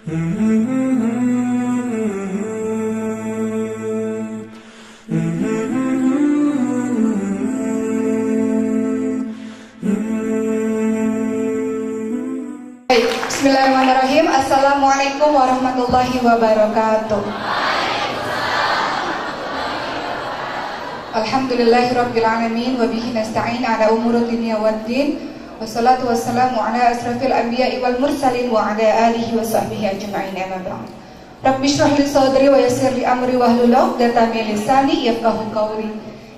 Bismillahirrahmanirrahim. Assalamualaikum warahmatullahi wabarakatuh. Alhamdulillahirrabbilalamin. Wabihi nasta'in ala umuri dunya waddin. Wassalatu wassalamu ala asrafil anbiya'i wal mursalin wa ala alihi wa sahbihi ajma'in, amma ba'd. Rabbi shrah li sadri wa yassir li amri wahlul 'uqdatam min lisani yafqahu qawli.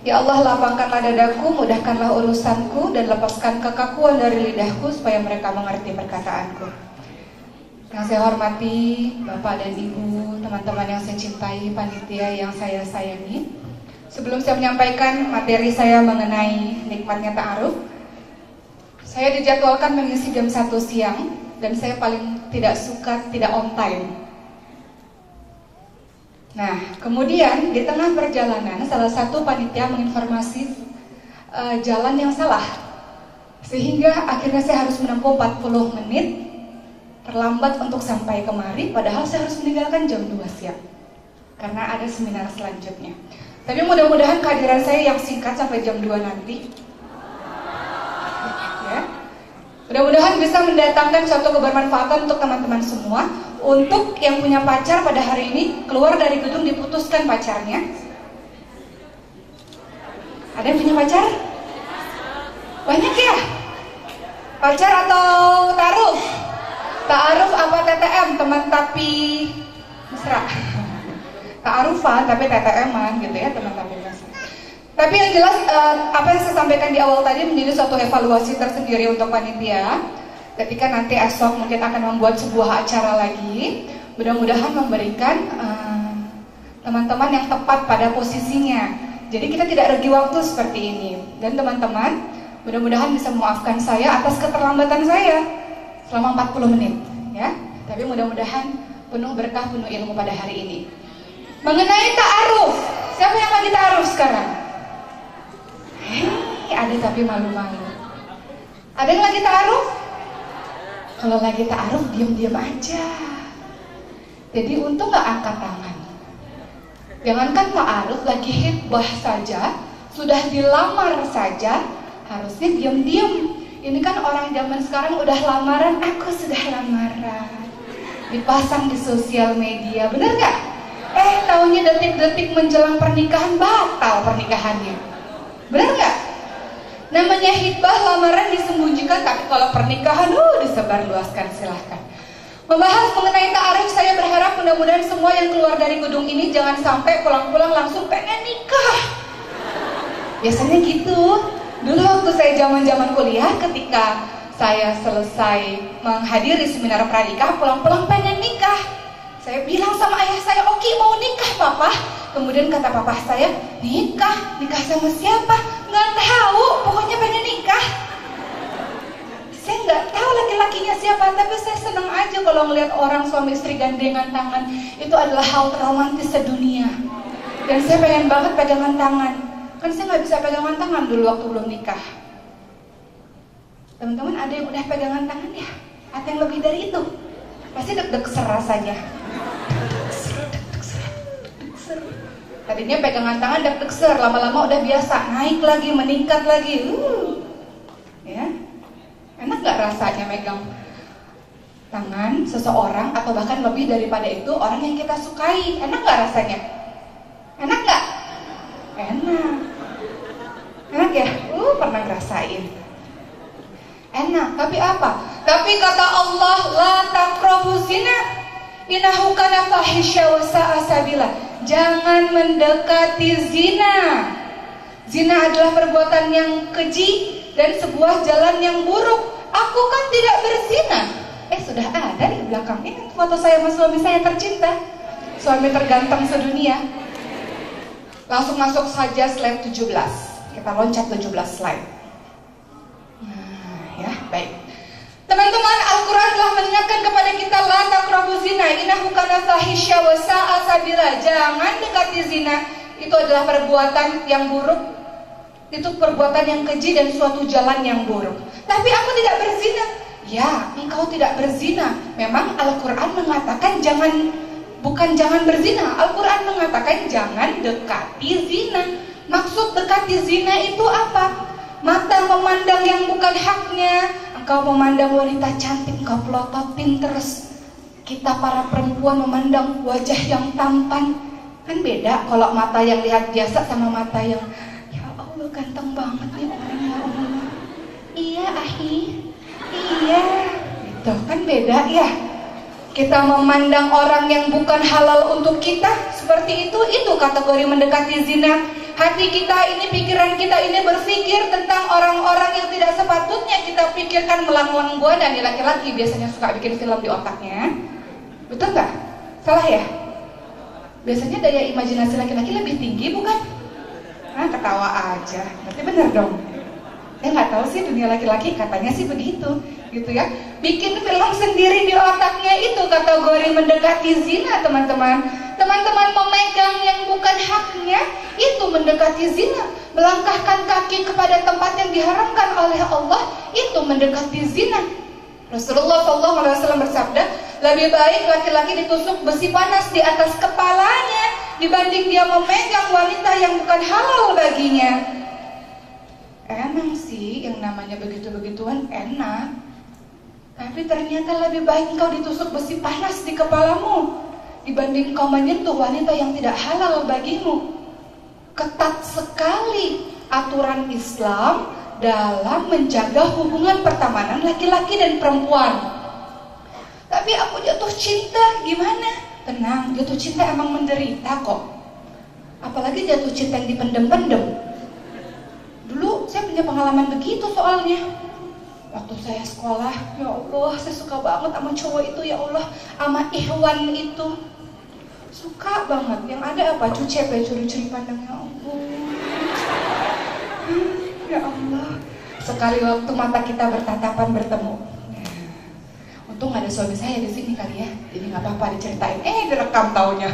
Ya Allah, lapangkanlah dadaku, mudahkanlah urusanku, dan lepaskan kekakuan dari lidahku supaya mereka mengerti perkataanku. Yang saya hormati Bapak dan Ibu, teman-teman yang saya cintai, panitia yang saya sayangi. Sebelum saya menyampaikan materi saya mengenai nikmatnya ta'aruf, saya dijadwalkan mengisi jam 1 siang, dan saya paling tidak suka tidak on time. Nah, kemudian di tengah perjalanan salah satu panitia menginformasi jalan yang salah, sehingga akhirnya saya harus menempuh 40 menit terlambat untuk sampai kemari, padahal saya harus meninggalkan jam 2 siang karena ada seminar selanjutnya. Tapi mudah-mudahan kehadiran saya yang singkat sampai jam 2 nanti, ya, mudah-mudahan bisa mendatangkan suatu kebermanfaatan untuk teman-teman semua. Untuk yang punya pacar pada hari ini, keluar dari gedung diputuskan pacarnya. Ada yang punya pacar? Banyak ya? Pacar atau ta'aruf? Ta'aruf apa TTM? Teman tapi mesra. Ta'arufan tapi TTM-an gitu ya, teman tapi mesra. Tapi yang jelas apa yang saya sampaikan di awal tadi menjadi suatu evaluasi tersendiri untuk panitia. Ketika nanti esok mungkin akan membuat sebuah acara lagi, mudah-mudahan memberikan teman-teman yang tepat pada posisinya. Jadi kita tidak rugi waktu seperti ini. Dan teman-teman, mudah-mudahan bisa memaafkan saya atas keterlambatan saya selama 40 menit, ya. Tapi mudah-mudahan penuh berkah, penuh ilmu pada hari ini. Mengenai ta'aruf, siapa yang lagi ta'aruf sekarang? Ada tapi malu-malu. Ada yang lagi ta'aruf? Kalau lagi ta'aruf diam-diam aja. Jadi untung gak angkat tangan. Jangankan ta'aruf, lagi hitbah saja, sudah dilamar saja, harusnya diam-diam. Ini kan orang zaman sekarang udah lamaran, aku sudah lamaran, dipasang di sosial media, bener gak? Taunya detik-detik menjelang pernikahan batal pernikahannya, bener gak? Namanya hitbah, lamaran disembunyikan, tapi kalau pernikahan disebarluaskan. Silahkan. Membahas mengenai ta'aruf, saya berharap mudah-mudahan semua yang keluar dari gedung ini jangan sampai pulang-pulang langsung pengen nikah. Biasanya gitu. Dulu waktu saya zaman-zaman kuliah, ketika saya selesai menghadiri seminar pranikah, pulang-pulang pengen nikah. Saya bilang sama ayah saya, "Oki, mau nikah papa?" Kemudian kata papa saya, "Nikah? Nikah sama siapa?" "Nggak tahu, pokoknya pengen nikah." Saya nggak tahu laki-lakinya siapa, tapi saya senang aja kalau ngelihat orang suami istri gandengan tangan. Itu adalah hal terromantis sedunia. Dan saya pengen banget pegangan tangan. Kan saya nggak bisa pegangan tangan dulu waktu belum nikah. Teman-teman ada yang udah pegangan tangan ya? Atau yang lebih dari itu? Pasti deg-deg ser rasanya. Tadinya pegangan tangan deg-deg ser, lama-lama udah biasa, naik lagi, meningkat lagi. Ya, enak gak rasanya megang tangan seseorang atau bahkan lebih daripada itu orang yang kita sukai? Enak gak rasanya? Enak gak? Enak. Enak ya? Pernah ngerasain. Enak, tapi apa? Tapi kata Allah, la taqrabuz zina innahu kana fahisya wa sa'a sabila. Jangan mendekati zina. Zina adalah perbuatan yang keji dan sebuah jalan yang buruk. Aku kan tidak berzina. Sudah ada di belakang ini foto saya sama suami saya tercinta, suami terganteng sedunia. Langsung masuk saja slide 17. Kita loncat 17 slide. Nah, ya, baik. Teman-teman, Al-Quran telah mengingatkan kepada kita, la taqrabuz zina innahu kana fahisya wa sa'a sabila. Jangan dekati zina, itu adalah perbuatan yang buruk, itu perbuatan yang keji dan suatu jalan yang buruk. Tapi aku tidak berzina. Ya, engkau tidak berzina. Memang Al-Quran mengatakan bukan jangan berzina. Al-Quran mengatakan jangan dekati zina. Maksud dekati zina itu apa? Mata memandang yang bukan haknya. Engkau memandang wanita cantik, engkau pelototin terus. Kita para perempuan memandang wajah yang tampan. Kan beda kalau mata yang lihat biasa sama mata yang, ya Allah ganteng banget nih orang, ya Allah. Iya ahi, iya, gitu kan beda ya. Kita memandang orang yang bukan halal untuk kita seperti itu kategori mendekati zina. Hati kita ini, pikiran kita ini berpikir tentang orang-orang yang tidak sepatutnya kita pikirkan, melanglang buana. Nih laki-laki biasanya suka bikin film di otaknya, betul nggak? Salah ya? Biasanya daya imajinasi laki-laki lebih tinggi bukan? Nah, ketawa aja, berarti benar dong. Ya nggak tahu sih, dunia laki-laki katanya sih begitu, gitu ya. Bikin film sendiri di otaknya, itu kategori mendekati zina, teman-teman. Teman-teman memegang yang bukan haknya, itu mendekati zina. Melangkahkan kaki kepada tempat yang diharamkan oleh Allah, itu mendekati zina. Rasulullah SAW bersabda, lebih baik laki-laki ditusuk besi panas di atas kepalanya dibanding dia memegang wanita yang bukan halal baginya. Emang sih yang namanya begitu-begituan enak, tapi ternyata lebih baik engkau ditusuk besi panas di kepalamu dibanding kau menyentuh wanita yang tidak halal bagimu. Ketat sekali aturan Islam dalam menjaga hubungan pertemanan laki-laki dan perempuan. Tapi aku jatuh cinta, gimana? Tenang, jatuh cinta emang menderita kok. Apalagi jatuh cinta yang dipendem-pendem. Dulu saya punya pengalaman begitu soalnya. Waktu saya sekolah, ya Allah, saya suka banget sama cowok itu, ya Allah, sama Ikhwan itu. Suka banget. Yang ada apa? Cucep ya, curi-curi pandang, ya Allah. Ya Allah. Sekali waktu mata kita bertatapan bertemu. Untung ada suami saya di sini kali ya, jadi nggak apa-apa diceritain. Direkam taunya,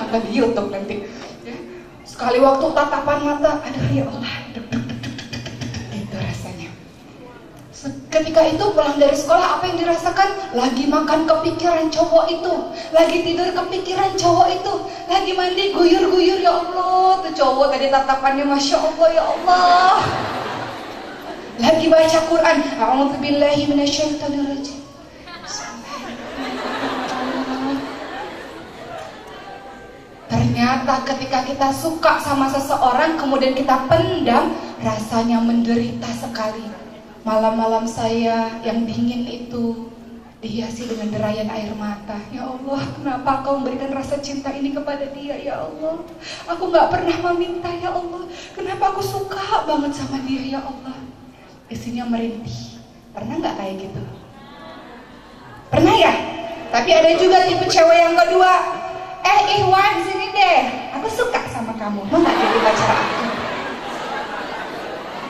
atau di YouTube nanti. Ya. Sekali waktu tatapan mata, aduh ya Allah, gitu rasanya. Ketika itu pulang dari sekolah, apa yang dirasakan? Lagi makan kepikiran cowok itu, lagi tidur kepikiran cowok itu, lagi mandi guyur-guyur, ya Allah, tuh cowok tadi tatapannya masya Allah, ya Allah. Lagi baca Quran, a'udzubillahi minasyaitonirrajim. Ternyata ketika kita suka sama seseorang kemudian kita pendam, rasanya menderita sekali. Malam-malam saya yang dingin itu dihiasi dengan derayan air mata. Ya Allah, kenapa Kau memberikan rasa cinta ini kepada dia, ya Allah? Aku gak pernah meminta, ya Allah. Kenapa aku suka banget sama dia, ya Allah? Isinya merintih. Pernah gak kayak gitu? Pernah ya? Tapi ada juga tipe cewek yang kedua. Ikhwan, sini deh, aku suka sama kamu, mau gak jadi pacar aku?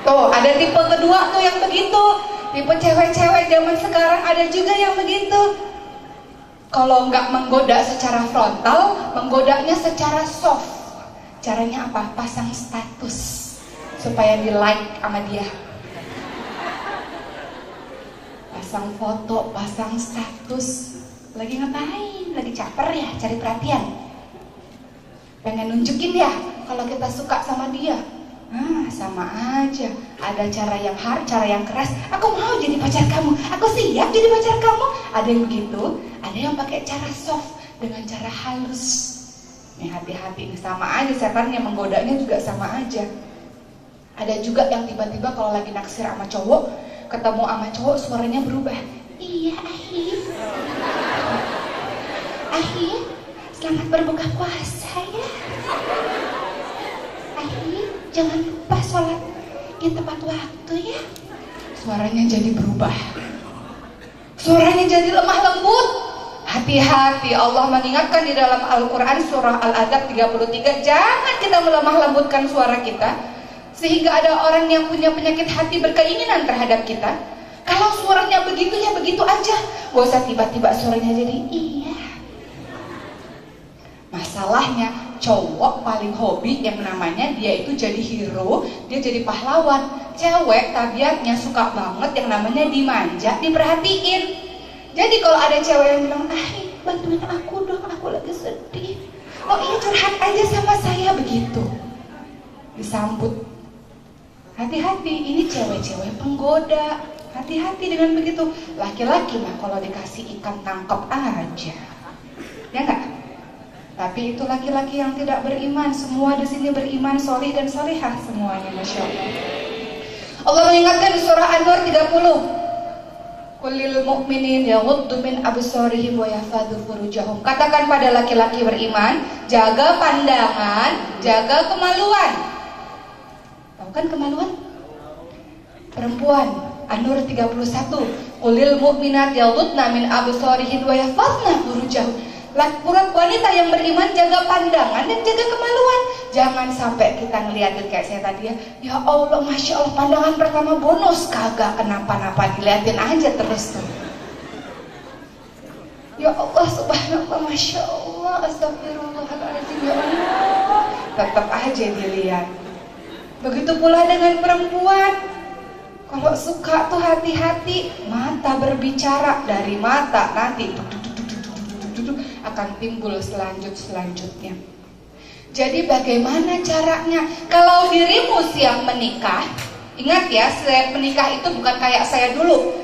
Tuh, ada tipe kedua tuh yang begitu. Tipe cewek-cewek zaman sekarang ada juga yang begitu. Kalau nggak menggoda secara frontal, menggodanya secara soft. Caranya apa? Pasang status supaya di like sama dia. Pasang foto, pasang status. Lagi ngapain? Lagi caper ya, cari perhatian. Pengen nunjukin ya kalau kita suka sama dia. Sama aja. Ada cara yang hard, cara yang keras. Aku mau jadi pacar kamu, aku siap jadi pacar kamu. Ada yang begitu, ada yang pakai cara soft dengan cara halus. Nih hati-hati, sama aja setannya, menggodanya juga sama aja. Ada juga yang tiba-tiba kalau lagi naksir sama cowok, ketemu sama cowok suaranya berubah. Iya Ahi, selamat berbuka puasa ya. Ahi, jangan lupa sholat yang tepat waktu ya. Suaranya jadi berubah. Suaranya jadi lemah lembut. Hati-hati, Allah mengingatkan di dalam Al-Quran surah Al-Adzab 33, jangan kita melemah lembutkan suara kita sehingga ada orang yang punya penyakit hati berkeinginan terhadap kita. Kalau suaranya begitu ya begitu aja, gak usah tiba-tiba suaranya jadi iya. Masa Masalahnya cowok paling hobi yang namanya dia itu jadi hero, dia jadi pahlawan. Cewek tabiatnya suka banget yang namanya dimanja, diperhatiin. Jadi kalau ada cewek yang bilang, bantuin aku dong, aku lagi sedih. Oh iya, curhat aja sama saya, begitu disambut. Hati-hati, ini cewek-cewek penggoda. Hati-hati dengan begitu. Laki-laki mah kalau dikasih ikan tangkap aja, ya enggak? Tapi itu laki-laki yang tidak beriman. Semua di sini beriman, solih dan solihah semuanya, masya Allah. Allah mengingatkan di surah An-Nur 30. Qulil mu'minin yaghuddu min absarihim wa yahfadzu furujahum. Katakan pada laki-laki beriman, jaga pandangan, jaga kemaluan. Tahu kan kemaluan? Perempuan, An-Nur 31. Qulil mu'minat yaghuddna min absarihin wa yahfazna furujahum. Wanita yang beriman jaga pandangan dan jaga kemaluan. Jangan sampai kita ngeliatin kayak saya tadi ya Allah, masya Allah, pandangan pertama bonus, kagak kenapa-napa, diliatin aja terus tuh. Ya Allah, subhanallah, masya Allah, astagfirullahaladzim, ya Allah, tetap aja dilihat. Begitu pula dengan perempuan. Kalau suka tuh hati-hati, mata berbicara, dari mata nanti akan timbul selanjutnya. Jadi bagaimana caranya? Kalau dirimu siap menikah, ingat ya, siap menikah itu bukan kayak saya dulu.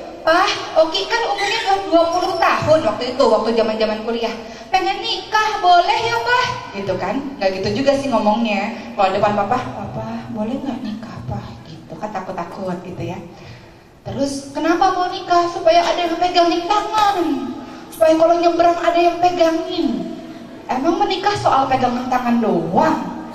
Oki kan umurnya 20 tahun waktu itu, waktu zaman kuliah. Pengen nikah, boleh ya Pak? Gitu kan? Gak gitu juga sih ngomongnya. Kalau depan papa, boleh gak nikah Pak? Gitu kan, takut-takut gitu ya. Terus kenapa mau nikah? Supaya ada yang pegangin tangan, supaya kalau nyebrang ada yang pegangin. Emang menikah soal pegangan tangan doang?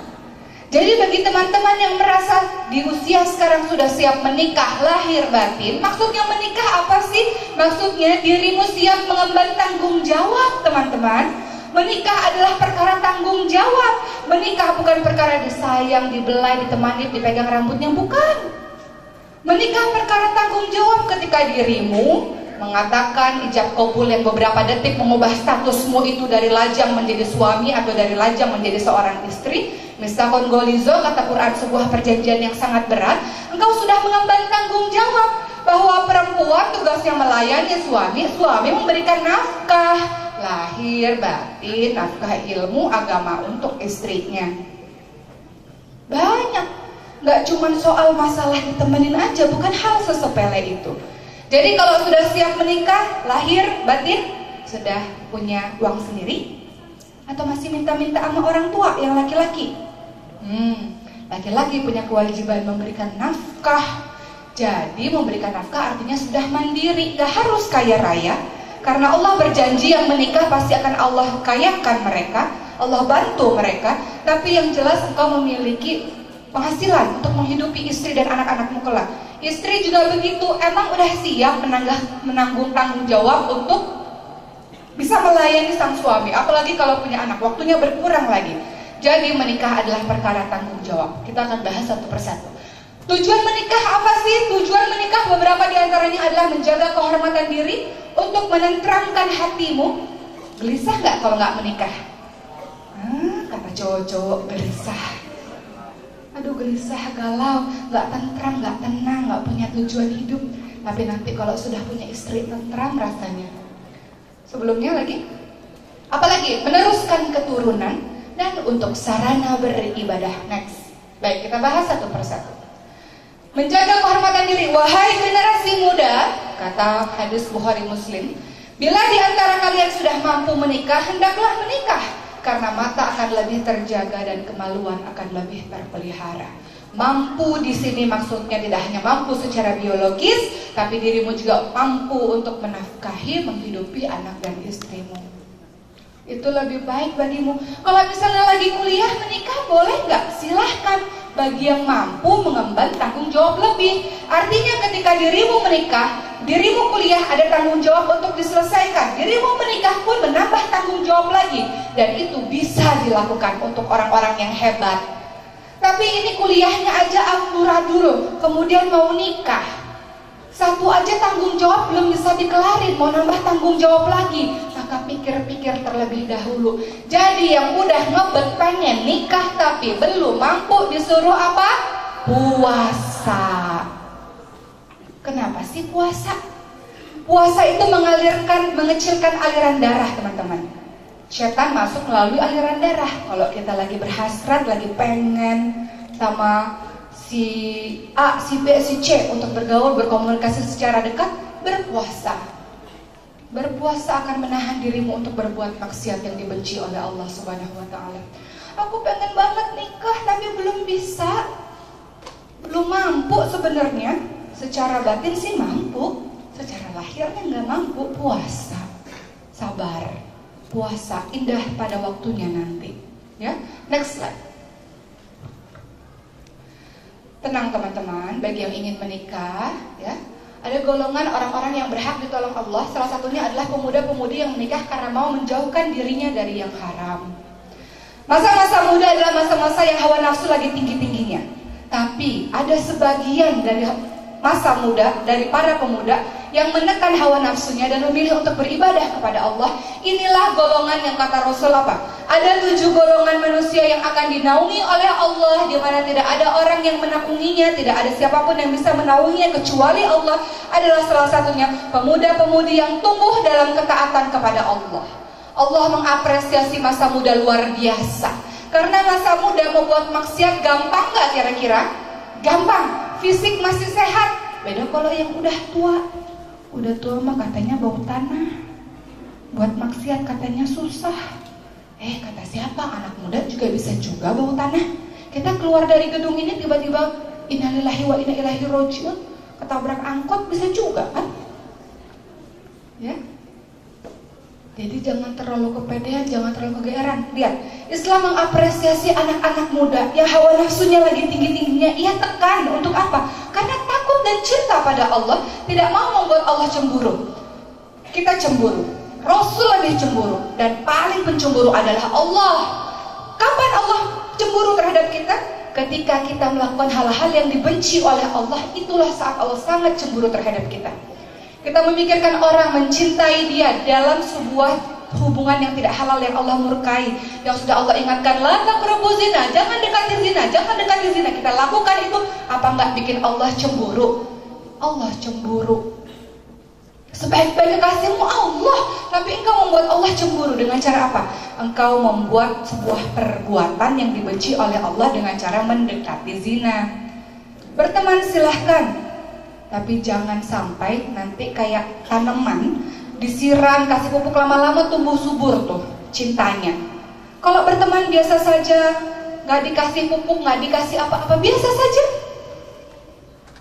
Jadi bagi teman-teman yang merasa di usia sekarang sudah siap menikah lahir batin, maksudnya menikah apa sih? Maksudnya dirimu siap mengemban tanggung jawab, teman-teman. Menikah adalah perkara tanggung jawab. Menikah bukan perkara disayang, dibelai, ditemani, dipegang rambutnya, bukan. Menikah perkara tanggung jawab ketika dirimu mengatakan ijab kabul yang beberapa detik mengubah statusmu itu dari lajang menjadi suami atau dari lajang menjadi seorang istri. Misalkan golizo, kata Quran, sebuah perjanjian yang sangat berat. Engkau sudah mengemban tanggung jawab bahwa perempuan tugasnya melayani suami, suami memberikan nafkah lahir batin, nafkah ilmu agama untuk istrinya. Banyak, nggak cuma soal masalah ditemenin aja, bukan hal sesepele itu. Jadi kalau sudah siap menikah, lahir, batin, sudah punya uang sendiri? Atau masih minta-minta sama orang tua yang laki-laki? Laki-laki punya kewajiban memberikan nafkah. Jadi memberikan nafkah artinya sudah mandiri, gak harus kaya raya. Karena Allah berjanji yang menikah pasti akan Allah kayakan mereka, Allah bantu mereka. Tapi yang jelas engkau memiliki penghasilan untuk menghidupi istri dan anak-anakmu kelak. Istri juga begitu, emang udah siap menanggung tanggung jawab untuk bisa melayani sang suami. Apalagi kalau punya anak, waktunya berkurang lagi. Jadi menikah adalah perkara tanggung jawab. Kita akan bahas satu persatu. Tujuan menikah apa sih? Tujuan menikah beberapa diantaranya adalah menjaga kehormatan diri, untuk menenteramkan hatimu. Gelisah gak kalau gak menikah? Kata cowok-cowok, gelisah. Aduh, gelisah, galau, gak tentram, gak tenang, gak punya tujuan hidup. Tapi nanti kalau sudah punya istri, tentram rasanya. Sebelumnya lagi, apalagi meneruskan keturunan dan untuk sarana beribadah. Next. Baik, kita bahas satu persatu. Menjaga kehormatan diri. Wahai generasi muda, kata hadis Bukhari Muslim, bila di antara kalian sudah mampu menikah, hendaklah menikah, karena mata akan lebih terjaga dan kemaluan akan lebih terpelihara. Mampu di sini maksudnya tidak hanya mampu secara biologis, tapi dirimu juga mampu untuk menafkahi, menghidupi anak dan istrimu. Itu lebih baik bagimu. Kalau misalnya lagi kuliah, menikah boleh nggak? Silahkan. Bagi yang mampu mengemban tanggung jawab lebih. Artinya ketika dirimu menikah, dirimu kuliah, ada tanggung jawab untuk diselesaikan. Dirimu menikah pun menambah tanggung jawab lagi. Dan itu bisa dilakukan untuk orang-orang yang hebat. Tapi ini kuliahnya aja amburadul, kemudian mau nikah. Satu aja tanggung jawab belum bisa dikelarin, mau nambah tanggung jawab lagi. maka pikir-pikir terlebih dahulu. Jadi yang udah ngebet pengen nikah tapi belum mampu disuruh apa? Puasa. Kenapa sih puasa? Puasa itu mengecilkan aliran darah, teman-teman. Setan masuk melalui aliran darah. Kalau kita lagi berhasrat, lagi pengen sama si A, si B, si C untuk bergaul, berkomunikasi secara dekat, berpuasa. Berpuasa akan menahan dirimu untuk berbuat maksiat yang dibenci oleh Allah Subhanahu wa taala. Aku pengen banget nikah tapi belum bisa. Belum mampu sebenarnya. Secara batin sih mampu, secara lahirnya nggak mampu. Puasa, sabar, puasa indah pada waktunya nanti. Ya, next slide. Tenang teman-teman, bagi yang ingin menikah, ya, ada golongan orang-orang yang berhak ditolong Allah. Salah satunya adalah pemuda-pemudi yang menikah karena mau menjauhkan dirinya dari yang haram. Masa-masa muda adalah masa-masa yang hawa nafsu lagi tinggi-tingginya. Tapi ada sebagian dari masa muda, dari para pemuda yang menekan hawa nafsunya dan memilih untuk beribadah kepada Allah. Inilah golongan yang kata Rasul apa? Ada 7 golongan manusia yang akan dinaungi oleh Allah, di mana tidak ada orang yang menaunginya, tidak ada siapapun yang bisa menaunginya kecuali Allah. Adalah salah satunya pemuda-pemudi yang tumbuh dalam ketaatan kepada Allah. Allah mengapresiasi masa muda luar biasa. Karena masa muda membuat maksiat gampang gak kira-kira? Gampang. Fisik masih sehat. Beda kalau yang udah tua. Udah tua mah katanya bau tanah. Buat maksiat katanya susah. Kata siapa? Anak muda juga bisa juga bau tanah. Kita keluar dari gedung ini tiba-tiba innalillahi wa inna ilaihi raji'un, ketabrak angkot bisa juga kan? Ya. Jadi jangan terlalu kepedean, jangan terlalu kegeeran. Lihat, Islam mengapresiasi anak-anak muda yang hawa nafsunya lagi tinggi-tingginya. Ia tekan untuk apa? Karena takut dan cinta pada Allah, tidak mau membuat Allah cemburu. Kita cemburu, Rasul lebih cemburu, dan paling pencemburu adalah Allah. Kapan Allah cemburu terhadap kita? Ketika kita melakukan hal-hal yang dibenci oleh Allah, itulah saat Allah sangat cemburu terhadap kita. Kita memikirkan orang mencintai dia dalam sebuah hubungan yang tidak halal yang Allah murkai, yang sudah Allah ingatkan, la taqrabu zina, jangan dekati zina, jangan dekati zina. Kita lakukan itu, apa enggak bikin Allah cemburu? Allah cemburu. Sebaik-baik kekasihmu Allah, tapi engkau membuat Allah cemburu dengan cara apa? Engkau membuat sebuah perbuatan yang dibenci oleh Allah dengan cara mendekati zina. Berteman silahkan, tapi jangan sampai nanti kayak tanaman disiram, kasih pupuk, lama-lama tumbuh subur tuh cintanya. Kalau berteman biasa saja, gak dikasih pupuk, gak dikasih apa-apa, biasa saja.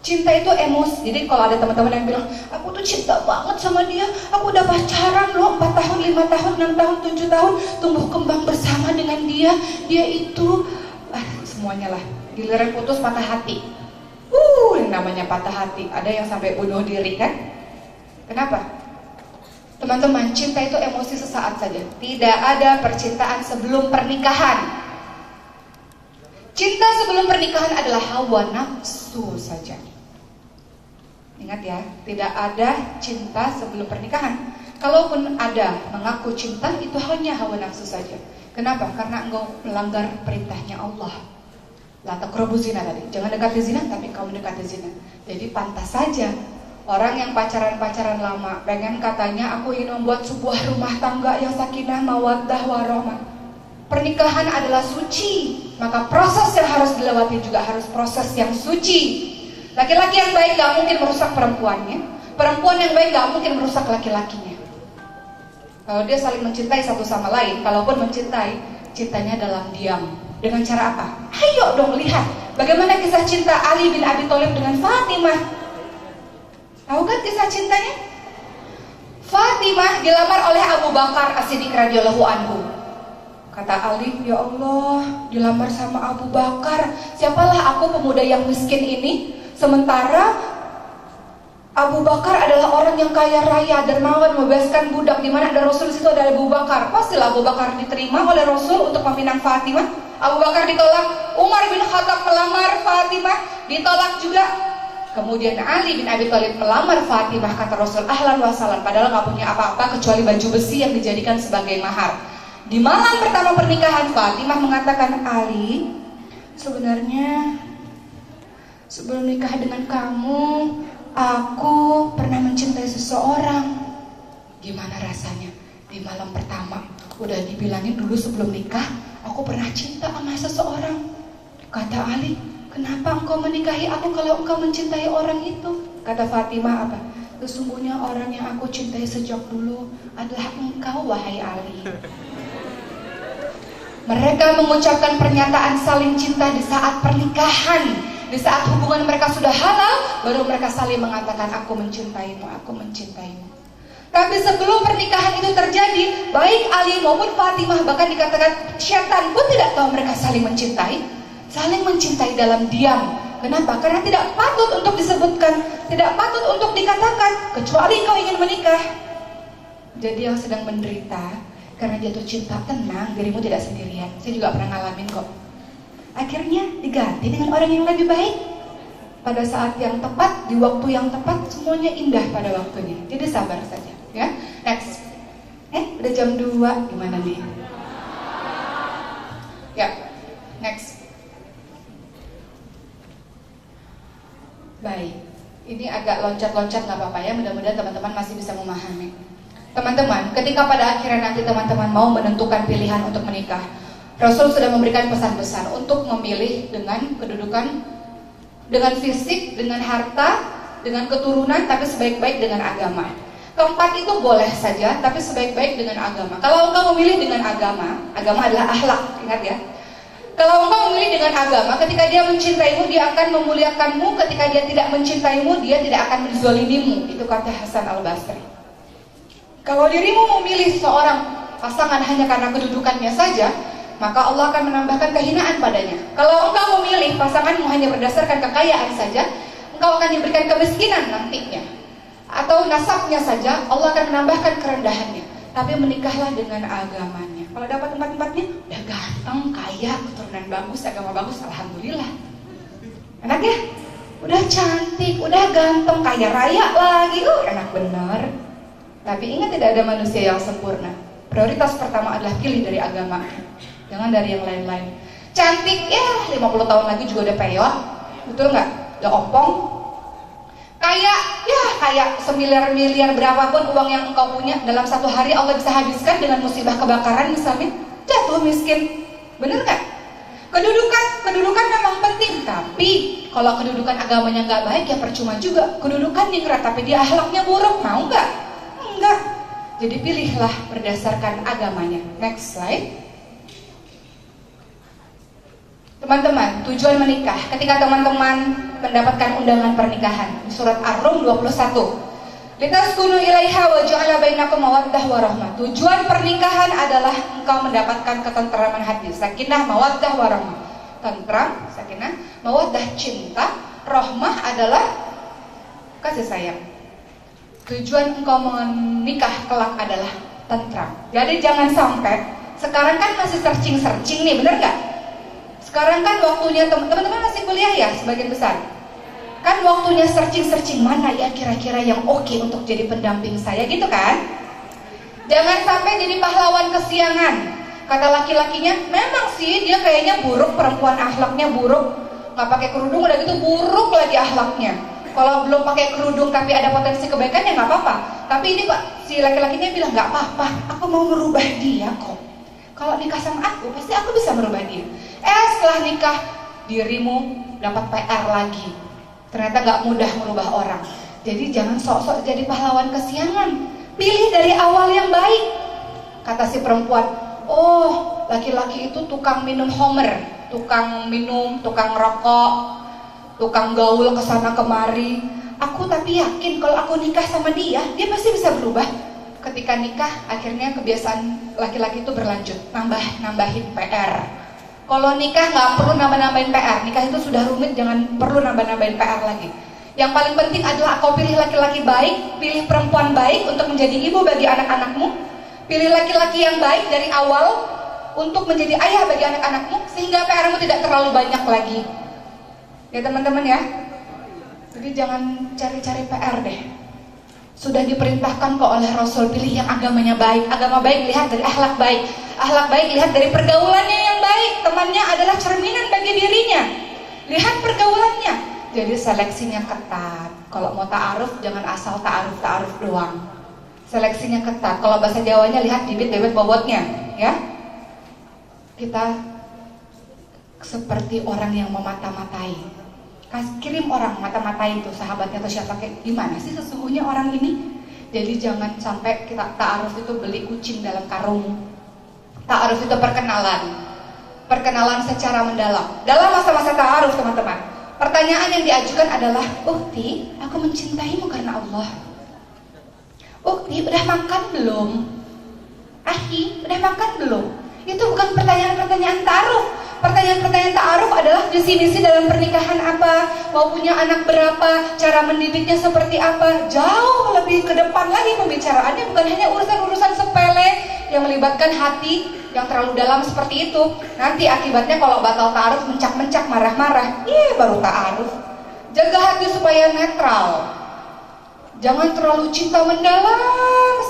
Cinta itu emosi. Jadi kalau ada teman-teman yang bilang, aku tuh cinta banget sama dia, aku udah pacaran loh 4 tahun, 5 tahun, 6 tahun, 7 tahun, tumbuh kembang bersama dengan dia itu semuanya lah. Giliran putus patah hati. Yang namanya patah hati, ada yang sampai bunuh diri kan? Kenapa? Teman-teman, cinta itu emosi sesaat saja. Tidak ada percintaan sebelum pernikahan. Cinta sebelum pernikahan adalah hawa nafsu saja. Ingat ya, tidak ada cinta sebelum pernikahan. Kalaupun ada mengaku cinta, itu hanya hawa nafsu saja. Kenapa? Karena engkau melanggar perintahnya Allah. La taqrabu zina tadi, jangan dekati zina, tapi kau mendekati zina. Jadi pantas saja orang yang pacaran lama pengen katanya, aku ingin membuat sebuah rumah tangga yang sakinah, mawaddah, warahmah. Pernikahan adalah suci, maka proses yang harus dilewati juga harus proses yang suci. Laki-laki yang baik gak mungkin merusak perempuannya, perempuan yang baik gak mungkin merusak laki-lakinya. Kalau dia saling mencintai satu sama lain, kalaupun mencintai, cintanya dalam diam. Dengan cara apa? Ayo dong lihat bagaimana kisah cinta Ali bin Abi Thalib dengan Fatimah. Tahu kan kisah cintanya? Fatimah dilamar oleh Abu Bakar As-Siddiq radhiyallahu anhu. Kata Ali, ya Allah, dilamar sama Abu Bakar. Siapalah aku pemuda yang miskin ini? Sementara Abu Bakar adalah orang yang kaya raya, dermawan, membebaskan budak. Di mana ada Rasul, di situ ada Abu Bakar. Pastilah Abu Bakar diterima oleh Rasul untuk meminang Fatimah. Abu Bakar ditolak. Umar bin Khattab melamar Fatimah, ditolak juga. Kemudian Ali bin Abi Thalib melamar Fatimah, kata Rasul, ahlan wa sahlan, padahal gak punya apa-apa kecuali baju besi yang dijadikan sebagai mahar. Di malam pertama pernikahan, Fatimah mengatakan, Ali, sebenarnya sebelum nikah dengan kamu, aku pernah mencintai seseorang. Gimana rasanya? Di malam pertama udah dibilangin dulu sebelum nikah, aku pernah cinta sama seseorang. Kata Ali, kenapa engkau menikahi aku kalau engkau mencintai orang itu? Kata Fatimah apa? Sesungguhnya orang yang aku cintai sejak dulu adalah engkau, wahai Ali. Mereka mengucapkan pernyataan saling cinta di saat pernikahan. Di saat hubungan mereka sudah halal, baru mereka saling mengatakan, aku mencintaimu, aku mencintaimu. Tapi sebelum pernikahan itu terjadi, baik Ali maupun Fatimah, bahkan dikatakan syaitan pun tidak tahu mereka saling mencintai. Saling mencintai dalam diam. Kenapa? Karena tidak patut untuk disebutkan, tidak patut untuk dikatakan, kecuali kau ingin menikah. Jadi yang sedang menderita karena jatuh cinta, tenang, dirimu tidak sendirian. Saya juga pernah ngalamin kok. Akhirnya diganti dengan orang yang lebih baik. Pada saat yang tepat, di waktu yang tepat, semuanya indah pada waktunya. Jadi sabar saja, ya. Next. Udah jam 2, gimana nih? Ya, next. Baik, ini agak loncat-loncat gak apa-apa ya. Mudah-mudahan teman-teman masih bisa memahami. Teman-teman, ketika pada akhirnya nanti teman-teman mau menentukan pilihan untuk menikah, Rasul sudah memberikan pesan besar untuk memilih dengan kedudukan, dengan fisik, dengan harta, dengan keturunan, tapi sebaik-baik dengan agama. Keempat itu boleh saja, tapi sebaik-baik dengan agama. Kalau engkau memilih dengan agama, agama adalah akhlak, ingat ya. Kalau engkau memilih dengan agama, ketika dia mencintaimu, dia akan memuliakanmu. Ketika dia tidak mencintaimu, dia tidak akan menzalimimu. Itu kata Hasan Al-Basri. Kalau dirimu memilih seorang pasangan hanya karena kedudukannya saja, maka Allah akan menambahkan kehinaan padanya. Kalau engkau memilih pasanganmu hanya berdasarkan kekayaan saja, engkau akan diberikan kemiskinan nantinya. Atau nasabnya saja, Allah akan menambahkan kerendahannya. Tapi menikahlah dengan agamanya. Kalau dapat tempat-tempatnya, udah ganteng, kaya, keturunan bagus, agama bagus, alhamdulillah. Enak ya? Udah cantik, udah ganteng, kaya raya lagi, enak bener. Tapi ingat, tidak ada manusia yang sempurna. Prioritas pertama adalah pilih dari agama, jangan dari yang lain-lain. Cantik, ya 50 tahun lagi juga udah peyot, betul nggak? Udah ompong. Kaya, ya kayak semiliar-miliar berapapun uang yang engkau punya, dalam satu hari Allah bisa habiskan dengan musibah kebakaran misalnya, jatuh miskin. Bener nggak? Kedudukan memang penting, tapi kalau kedudukan agamanya nggak baik ya percuma juga. Kedudukan ningrat tapi dia akhlaknya buruk, mau nggak? Enggak. Jadi pilihlah berdasarkan agamanya. Next slide. Teman-teman, tujuan menikah. Ketika teman-teman mendapatkan undangan pernikahan di surat Ar-Rum 21. Litaskunu ilaiha wa ja'ala bainakum mawaddah wa rahmah. Tujuan pernikahan adalah engkau mendapatkan ketenteraman hati, sakinah, mawaddah wa rahmah. Tentram, sakinah, mawaddah cinta, rahmah adalah kasih sayang. Tujuan engkau menikah kelak adalah tentram. Jadi jangan sampai, sekarang kan masih searching nih, bener gak? Sekarang kan waktunya, teman-teman masih kuliah ya sebagian besar. Kan waktunya searching mana ya kira-kira yang oke untuk jadi pendamping saya, gitu kan? Jangan sampai jadi pahlawan kesiangan. Kata laki-lakinya, memang sih dia kayaknya buruk, perempuan akhlaknya buruk, gak pakai kerudung udah gitu buruk lagi akhlaknya. Kalau belum pakai kerudung tapi ada potensi kebaikan ya nggak apa-apa. Tapi ini Pak, si laki-lakinya bilang nggak apa-apa, aku mau merubah dia kok. Kalau nikah sama aku, pasti aku bisa merubah dia. Setelah nikah, dirimu dapat PR lagi. Ternyata nggak mudah merubah orang. Jadi jangan sok-sok jadi pahlawan kesiangan. Pilih dari awal yang baik. Kata si perempuan, oh laki-laki itu tukang minum homer, tukang minum, tukang rokok, tukang gaul kesana kemari. Aku tapi yakin kalau aku nikah sama dia pasti bisa berubah. Ketika nikah, akhirnya kebiasaan laki-laki itu berlanjut, nambahin PR. Kalau nikah nggak perlu nambah-nambahin PR. Nikah itu sudah rumit, jangan perlu nambah-nambahin PR lagi. Yang paling penting adalah kau pilih laki-laki baik, pilih perempuan baik untuk menjadi ibu bagi anak-anakmu. Pilih laki-laki yang baik dari awal untuk menjadi ayah bagi anak-anakmu, sehingga PR-mu tidak terlalu banyak lagi. Ya teman-teman ya. Jadi jangan cari-cari PR deh. Sudah diperintahkan kok oleh Rasul, pilih yang agamanya baik. Agama baik lihat dari akhlak baik. Akhlak baik lihat dari pergaulannya yang baik. Temannya adalah cerminan bagi dirinya. Lihat pergaulannya. Jadi seleksinya ketat. Kalau mau ta'aruf jangan asal ta'aruf doang. Seleksinya ketat. Kalau bahasa Jawanya lihat bibit bebet bobotnya, ya. Kita seperti orang yang memata-matai. Kirim orang mata-matain tuh sahabatnya atau siapa, kayak gimana sih sesungguhnya orang ini. Jadi jangan sampai kita ta'aruf itu beli kucing dalam karung. Ta'aruf itu perkenalan secara mendalam. Dalam masa-masa ta'aruf teman-teman, pertanyaan yang diajukan adalah, Ukti, aku mencintaimu karena Allah. Ukti, udah makan belum? Ahi, udah makan belum? Itu bukan pertanyaan-pertanyaan ta'aruf. Pertanyaan-pertanyaan ta'aruf adalah visi misi dalam pernikahan apa, mau punya anak berapa, cara mendidiknya seperti apa. Jauh lebih ke depan lagi pembicaraannya, bukan hanya urusan-urusan sepele yang melibatkan hati yang terlalu dalam seperti itu. Nanti akibatnya kalau batal ta'aruf mencak-mencak, marah-marah, baru ta'aruf. Jaga hati supaya netral. Jangan terlalu cinta mendalam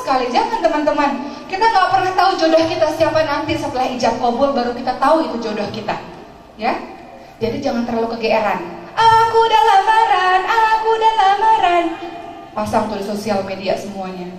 sekali, jangan teman-teman. Kita nggak pernah tahu jodoh kita siapa nanti. Setelah ijab kabul baru kita tahu itu jodoh kita, ya. Jadi jangan terlalu kegeeran. Aku udah lamaran. Pasang tuh di sosial media semuanya.